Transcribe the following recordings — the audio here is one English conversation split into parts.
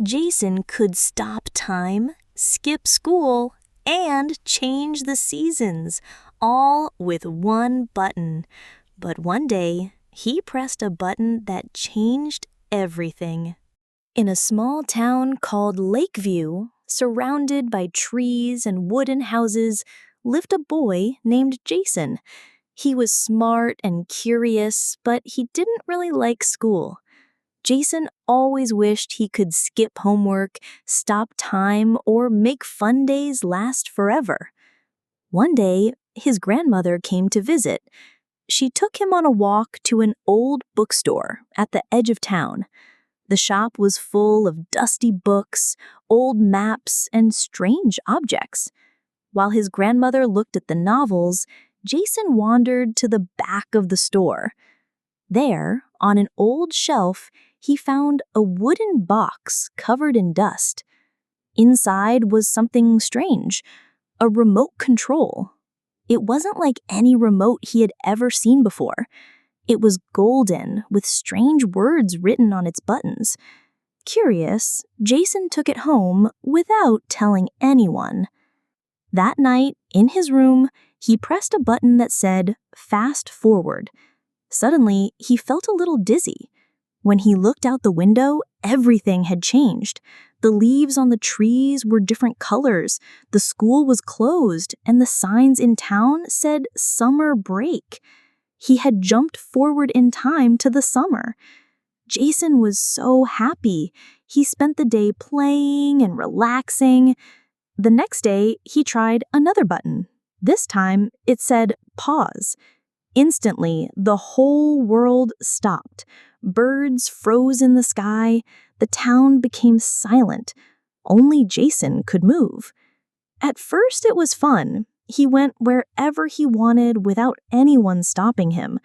Jason could stop time, skip school, and change the seasons, all with one button. But one day, he pressed a button that changed everything. In a small town called Lakeview, surrounded by trees and wooden houses, lived a boy named Jason. He was smart and curious, but he didn't really like school. Jason always wished he could skip homework, stop time, or make fun days last forever. One day, his grandmother came to visit. She took him on a walk to an old bookstore at the edge of town. The shop was full of dusty books, old maps, and strange objects. While his grandmother looked at the novels, Jason wandered to the back of the store. There, on an old shelf, he found a wooden box covered in dust. Inside was something strange, a remote control. It wasn't like any remote he had ever seen before. It was golden, with strange words written on its buttons. Curious, Jason took it home without telling anyone. That night, in his room, he pressed a button that said, "Fast forward." Suddenly, he felt a little dizzy. When he looked out the window, everything had changed. The leaves on the trees were different colors, the school was closed, and the signs in town said summer break. He had jumped forward in time to the summer. Jason was so happy. He spent the day playing and relaxing. The next day, he tried another button. This time, it said pause. Instantly, the whole world stopped. Birds froze in the sky. The town became silent. Only Jason could move. At first, it was fun. He went wherever he wanted without anyone stopping him.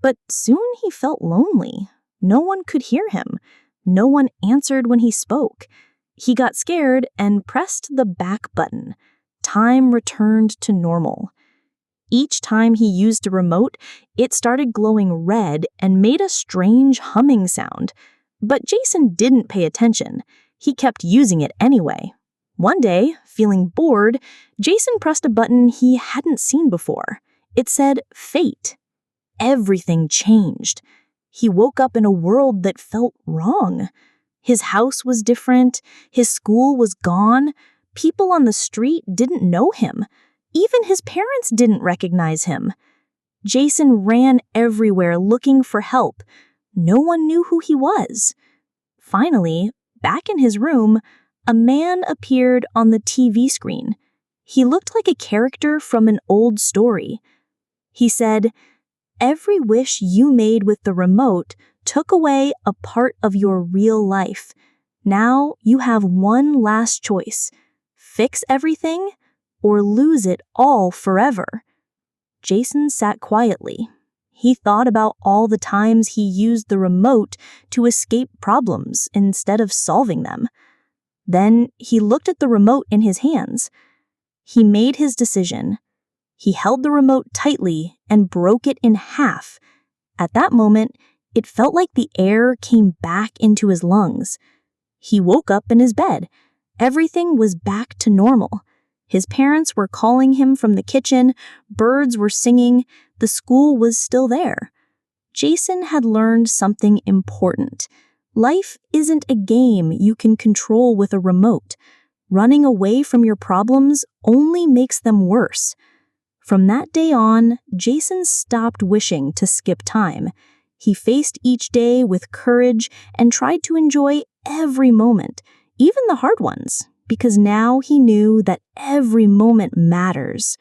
But soon he felt lonely. No one could hear him. No one answered when he spoke. He got scared and pressed the back button. Time returned to normal. Each time he used the remote, it started glowing red and made a strange humming sound. But Jason didn't pay attention. He kept using it anyway. One day, feeling bored, Jason pressed a button he hadn't seen before. It said fate. Everything changed. He woke up in a world that felt wrong. His house was different. His school was gone. People on the street didn't know him. Even his parents didn't recognize him. Jason ran everywhere looking for help. No one knew who he was. Finally, back in his room, a man appeared on the TV screen. He looked like a character from an old story. He said, "Every wish you made with the remote took away a part of your real life. Now you have one last choice. Fix everything or lose it all forever." Jason sat quietly. He thought about all the times he used the remote to escape problems instead of solving them. Then he looked at the remote in his hands. He made his decision. He held the remote tightly and broke it in half. At that moment, it felt like the air came back into his lungs. He woke up in his bed. Everything was back to normal. His parents were calling him from the kitchen, birds were singing, the school was still there. Jason had learned something important. Life isn't a game you can control with a remote. Running away from your problems only makes them worse. From that day on, Jason stopped wishing to skip time. He faced each day with courage and tried to enjoy every moment, even the hard ones, because now he knew that every moment matters.